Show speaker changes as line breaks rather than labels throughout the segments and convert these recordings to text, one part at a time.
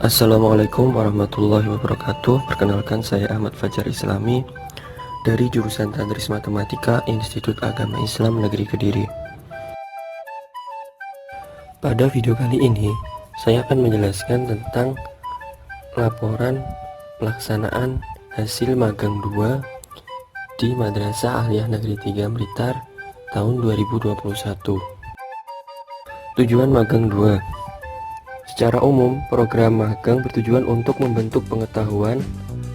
Assalamualaikum warahmatullahi wabarakatuh. Perkenalkan, saya Ahmad Fajar Islami dari jurusan Tantris Matematika Institut Agama Islam Negeri Kediri. Pada video kali ini, saya akan menjelaskan tentang laporan pelaksanaan hasil magang 2 di Madrasah Aliyah Negeri 3 Blitar tahun 2021. Tujuan magang 2. Secara umum, program magang bertujuan untuk membentuk pengetahuan,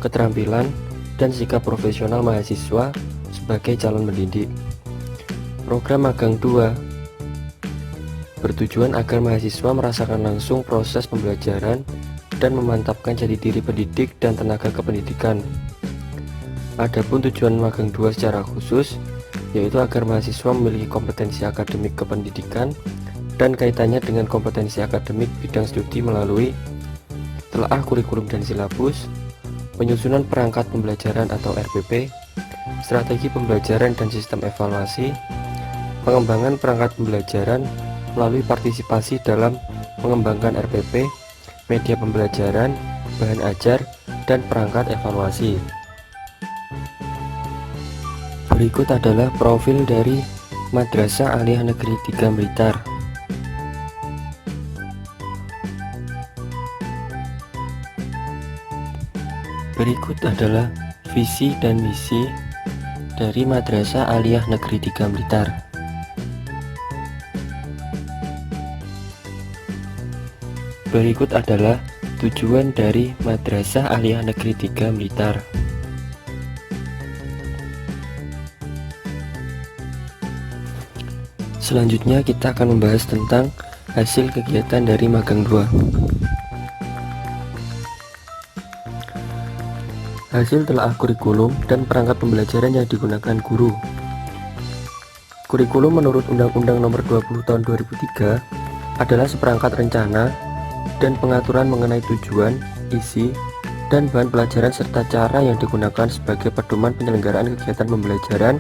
keterampilan, dan sikap profesional mahasiswa sebagai calon pendidik. Program magang 2 bertujuan agar mahasiswa merasakan langsung proses pembelajaran dan memantapkan jati diri pendidik dan tenaga kependidikan. Adapun tujuan magang 2 secara khusus, yaitu agar mahasiswa memiliki kompetensi akademik kependidikan dan kaitannya dengan kompetensi akademik bidang studi melalui telaah kurikulum dan silabus, penyusunan perangkat pembelajaran atau RPP, strategi pembelajaran dan sistem evaluasi, pengembangan perangkat pembelajaran melalui partisipasi dalam mengembangkan RPP, media pembelajaran, bahan ajar, dan perangkat evaluasi. Berikut adalah profil dari Madrasah Aliyah Negeri 3 Blitar. Berikut adalah visi dan misi dari Madrasah Aliyah Negeri 3 Blitar. Berikut adalah tujuan dari Madrasah Aliyah Negeri 3 Blitar. Selanjutnya kita akan membahas tentang hasil kegiatan dari magang 2. Hasil telaah kurikulum dan perangkat pembelajaran yang digunakan guru. Kurikulum menurut Undang-Undang Nomor 20 Tahun 2003 adalah seperangkat rencana dan pengaturan mengenai tujuan, isi, dan bahan pelajaran serta cara yang digunakan sebagai pedoman penyelenggaraan kegiatan pembelajaran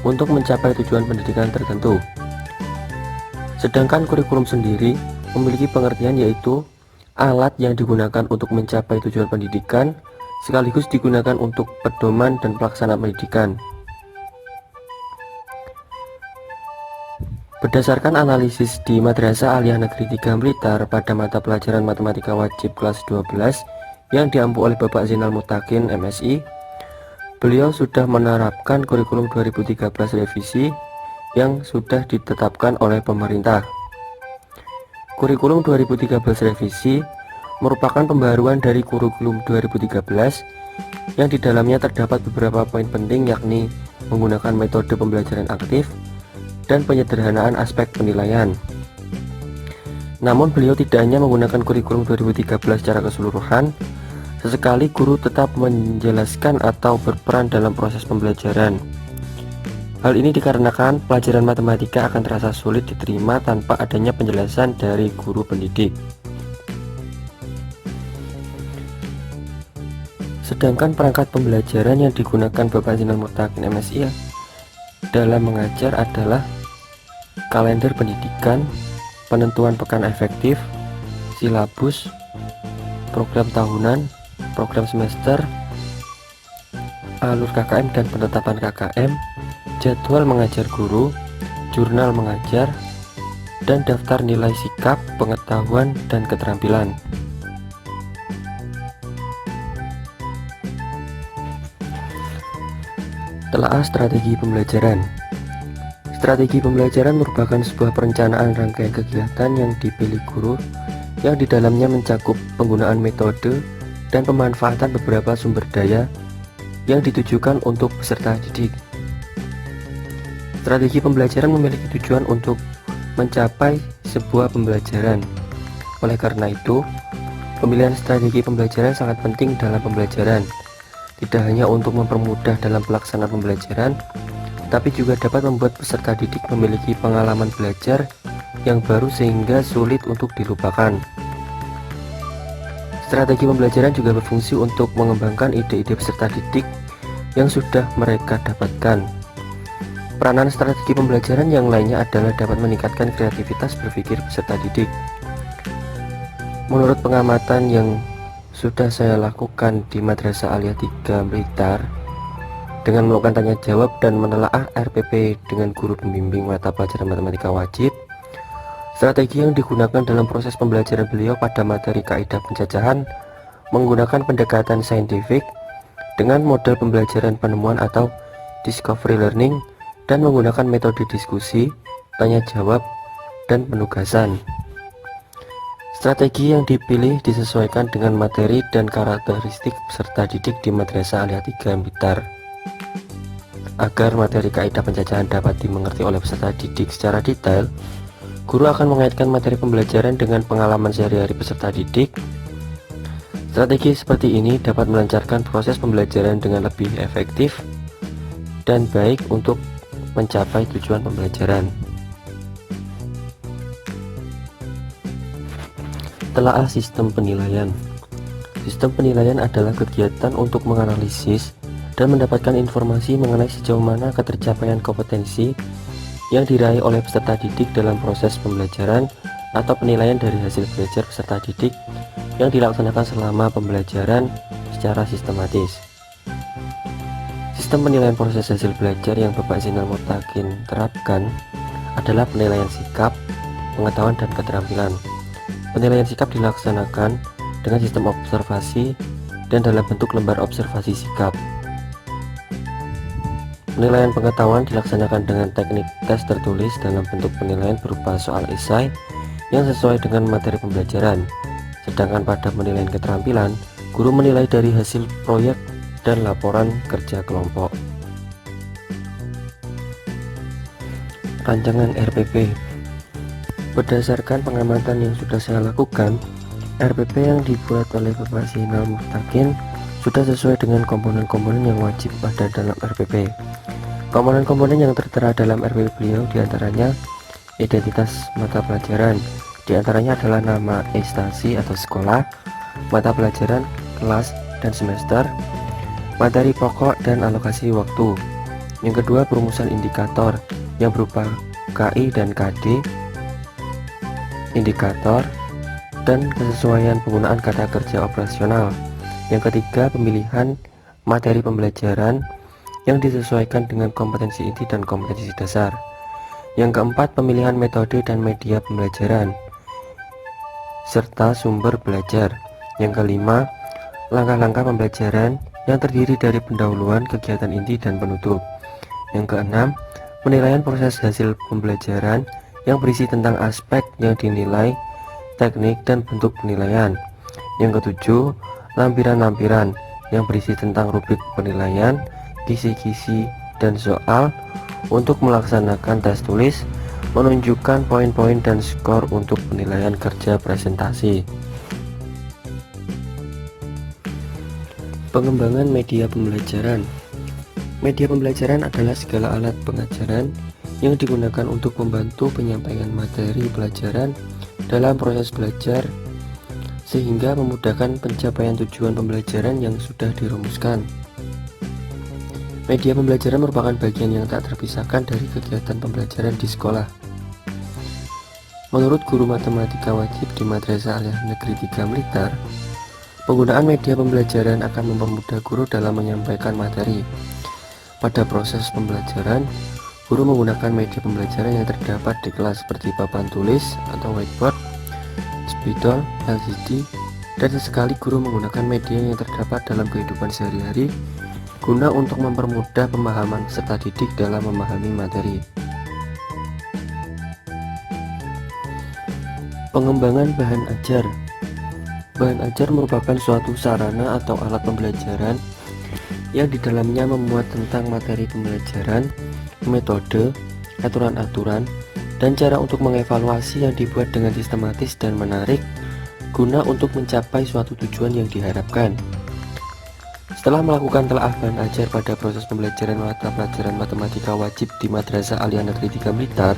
untuk mencapai tujuan pendidikan tertentu. Sedangkan kurikulum sendiri memiliki pengertian yaitu alat yang digunakan untuk mencapai tujuan pendidikan sekaligus digunakan untuk pedoman dan pelaksanaan pendidikan. Berdasarkan analisis di Madrasah Aliyah Negeri 3 Blitar pada mata pelajaran Matematika Wajib kelas 12 yang diampu oleh Bapak Zainal Mutakin MSI, beliau sudah menerapkan kurikulum 2013 revisi yang sudah ditetapkan oleh pemerintah. Kurikulum 2013 revisi merupakan pembaruan dari kurikulum 2013 yang di dalamnya terdapat beberapa poin penting, yakni menggunakan metode pembelajaran aktif dan penyederhanaan aspek penilaian. Namun beliau tidak hanya menggunakan kurikulum 2013 secara keseluruhan, sesekali guru tetap menjelaskan atau berperan dalam proses pembelajaran. Hal ini dikarenakan pelajaran matematika akan terasa sulit diterima tanpa adanya penjelasan dari guru pendidik. Sedangkan perangkat pembelajaran yang digunakan Bapak Zainal Mutakin MSI dalam mengajar adalah kalender pendidikan, penentuan pekan efektif, silabus, program tahunan, program semester, alur KKM dan penetapan KKM, jadwal mengajar guru, jurnal mengajar, dan daftar nilai sikap, pengetahuan, dan keterampilan. Telaah strategi pembelajaran. Strategi pembelajaran merupakan sebuah perencanaan rangkaian kegiatan yang dipilih guru yang di dalamnya mencakup penggunaan metode dan pemanfaatan beberapa sumber daya yang ditujukan untuk peserta didik. Strategi pembelajaran memiliki tujuan untuk mencapai sebuah pembelajaran. Oleh karena itu, pemilihan strategi pembelajaran sangat penting dalam pembelajaran. Tidak hanya untuk mempermudah dalam pelaksanaan pembelajaran, tapi juga dapat membuat peserta didik memiliki pengalaman belajar yang baru sehingga sulit untuk dilupakan. Strategi pembelajaran juga berfungsi untuk mengembangkan ide-ide peserta didik yang sudah mereka dapatkan. Peranan strategi pembelajaran yang lainnya adalah dapat meningkatkan kreativitas berpikir peserta didik. Menurut pengamatan yang sudah saya lakukan di Madrasah Aliyah 3 Blitar, dengan melakukan tanya jawab dan menelaah RPP dengan guru pembimbing mata pelajaran matematika wajib, strategi yang digunakan dalam proses pembelajaran beliau pada materi kaidah penjajahan menggunakan pendekatan saintifik dengan model pembelajaran penemuan atau discovery learning dan menggunakan metode diskusi, tanya jawab, dan penugasan. Strategi yang dipilih disesuaikan dengan materi dan karakteristik peserta didik di Madrasah Aliyah 3 Blitar. Agar materi kaidah penjajahan dapat dimengerti oleh peserta didik secara detail, guru akan mengaitkan materi pembelajaran dengan pengalaman sehari-hari peserta didik. Strategi seperti ini dapat melancarkan proses pembelajaran dengan lebih efektif dan baik untuk mencapai tujuan pembelajaran. Telaah sistem penilaian. Sistem penilaian adalah kegiatan untuk menganalisis dan mendapatkan informasi mengenai sejauh mana ketercapaian kompetensi yang diraih oleh peserta didik dalam proses pembelajaran atau penilaian dari hasil belajar peserta didik yang dilaksanakan selama pembelajaran secara sistematis. Sistem penilaian proses hasil belajar yang Bapak Zainal Muttaqin terapkan adalah penilaian sikap, pengetahuan, dan keterampilan. Penilaian sikap dilaksanakan dengan sistem observasi dan dalam bentuk lembar observasi sikap. Penilaian pengetahuan dilaksanakan dengan teknik tes tertulis dalam bentuk penilaian berupa soal esai yang sesuai dengan materi pembelajaran. Sedangkan pada penilaian keterampilan, guru menilai dari hasil proyek dan laporan kerja kelompok. Rancangan RPP. Berdasarkan pengamatan yang sudah saya lakukan, RPP yang dibuat oleh Bapak Zainal Muttaqin sudah sesuai dengan komponen-komponen yang wajib ada dalam RPP. Komponen-komponen yang tertera dalam RPP beliau diantaranya identitas mata pelajaran, diantaranya adalah nama instansi atau sekolah, mata pelajaran, kelas, dan semester, materi pokok dan alokasi waktu. Yang kedua, perumusan indikator yang berupa KI dan KD, indikator, dan kesesuaian penggunaan kata kerja operasional. Yang ketiga, pemilihan materi pembelajaran yang disesuaikan dengan kompetensi inti dan kompetensi dasar. Yang keempat, pemilihan metode dan media pembelajaran serta sumber belajar. Yang kelima, langkah-langkah pembelajaran yang terdiri dari pendahuluan, kegiatan inti, dan penutup. Yang keenam, penilaian proses hasil pembelajaran yang berisi tentang aspek yang dinilai, teknik, dan bentuk penilaian. Yang ketujuh, lampiran-lampiran yang berisi tentang rubrik penilaian, kisi-kisi, dan soal untuk melaksanakan tes tulis, menunjukkan poin-poin dan skor untuk penilaian kerja presentasi. Pengembangan media pembelajaran. Media pembelajaran adalah segala alat pengajaran yang digunakan untuk membantu penyampaian materi pelajaran dalam proses belajar sehingga memudahkan pencapaian tujuan pembelajaran yang sudah dirumuskan. Media pembelajaran merupakan bagian yang tak terpisahkan dari kegiatan pembelajaran di sekolah. Menurut guru matematika wajib di Madrasah Aliyah Negeri 3 Blitar, penggunaan media pembelajaran akan mempermudah guru dalam menyampaikan materi. Pada proses pembelajaran, guru menggunakan media pembelajaran yang terdapat di kelas seperti papan tulis atau whiteboard, spidol, LCD, dan sesekali guru menggunakan media yang terdapat dalam kehidupan sehari-hari guna untuk mempermudah pemahaman peserta didik dalam memahami materi. Pengembangan bahan ajar. Bahan ajar merupakan suatu sarana atau alat pembelajaran yang di dalamnya memuat tentang materi pembelajaran, metode, aturan-aturan, dan cara untuk mengevaluasi yang dibuat dengan sistematis dan menarik guna untuk mencapai suatu tujuan yang diharapkan. Setelah melakukan telaah bahan ajar pada proses pembelajaran mata pelajaran matematika wajib di Madrasah Aliyah Negeri 3 Blitar,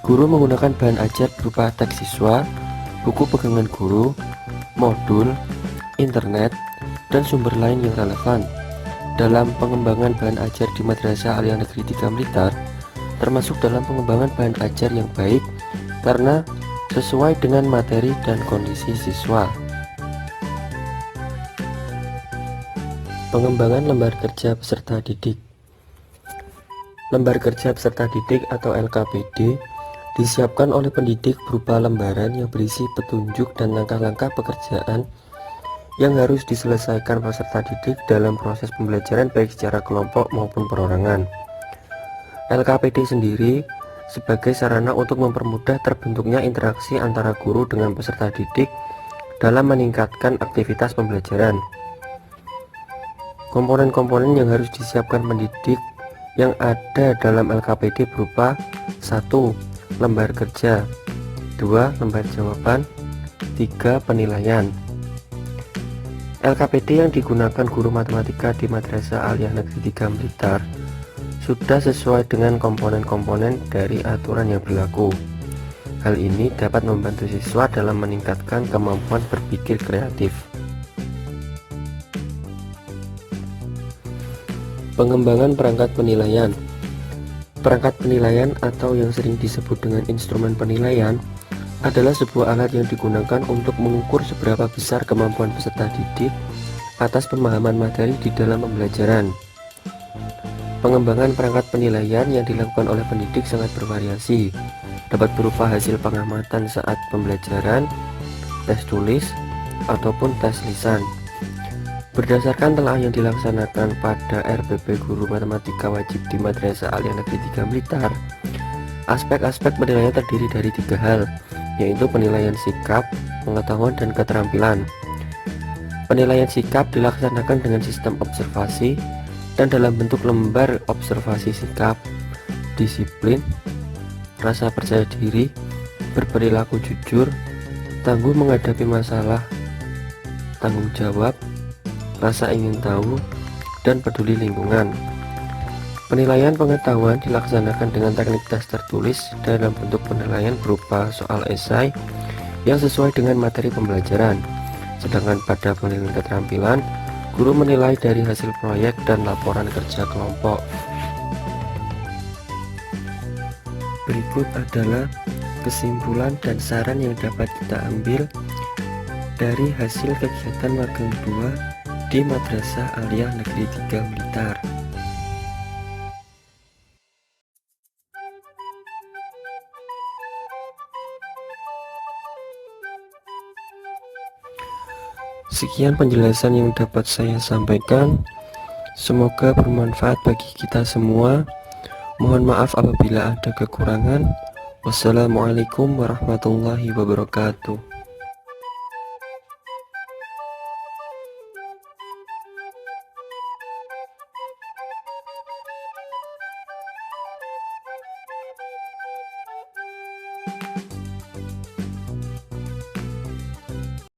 guru menggunakan bahan ajar berupa teks siswa, buku pegangan guru, modul, internet, dan sumber lain yang relevan. Dalam pengembangan bahan ajar di Madrasah Aliyah Negeri 3 Blitar, termasuk dalam pengembangan bahan ajar yang baik karena sesuai dengan materi dan kondisi siswa. Pengembangan lembar kerja peserta didik. Lembar kerja peserta didik atau LKPD disiapkan oleh pendidik berupa lembaran yang berisi petunjuk dan langkah-langkah pekerjaan yang harus diselesaikan peserta didik dalam proses pembelajaran baik secara kelompok maupun perorangan. LKPD sendiri sebagai sarana untuk mempermudah terbentuknya interaksi antara guru dengan peserta didik dalam meningkatkan aktivitas pembelajaran. Komponen-komponen yang harus disiapkan pendidik yang ada dalam LKPD berupa 1. Lembar kerja, 2. Lembar jawaban, 3. Penilaian. LKPD yang digunakan guru matematika di Madrasah Aliyah Negeri 3 Blitar sudah sesuai dengan komponen-komponen dari aturan yang berlaku. Hal ini dapat membantu siswa dalam meningkatkan kemampuan berpikir kreatif. Pengembangan perangkat penilaian. Perangkat penilaian atau yang sering disebut dengan instrumen penilaian adalah sebuah alat yang digunakan untuk mengukur seberapa besar kemampuan peserta didik atas pemahaman materi di dalam pembelajaran. Pengembangan perangkat penilaian yang dilakukan oleh pendidik sangat bervariasi, dapat berupa hasil pengamatan saat pembelajaran, tes tulis, ataupun tes lisan. Berdasarkan telah yang dilaksanakan pada RPP Guru Matematika Wajib di Madrasah Aliyah Negeri 3 Blitar, aspek-aspek penilaian terdiri dari 3 hal, yaitu penilaian sikap, pengetahuan, dan keterampilan. Penilaian sikap dilaksanakan dengan sistem observasi dan dalam bentuk lembar observasi sikap, disiplin, rasa percaya diri, berperilaku jujur, tangguh menghadapi masalah, tanggung jawab, rasa ingin tahu, dan peduli lingkungan. Penilaian pengetahuan dilaksanakan dengan teknik tes tertulis dalam bentuk penilaian berupa soal esai yang sesuai dengan materi pembelajaran. Sedangkan pada penilaian keterampilan, guru menilai dari hasil proyek dan laporan kerja kelompok. Berikut adalah kesimpulan dan saran yang dapat kita ambil dari hasil kegiatan magang 2 di Madrasah Aliyah Negeri 3 Blitar. Sekian penjelasan yang dapat saya sampaikan. Semoga bermanfaat bagi kita semua. Mohon maaf apabila ada kekurangan. Wassalamualaikum warahmatullahi wabarakatuh.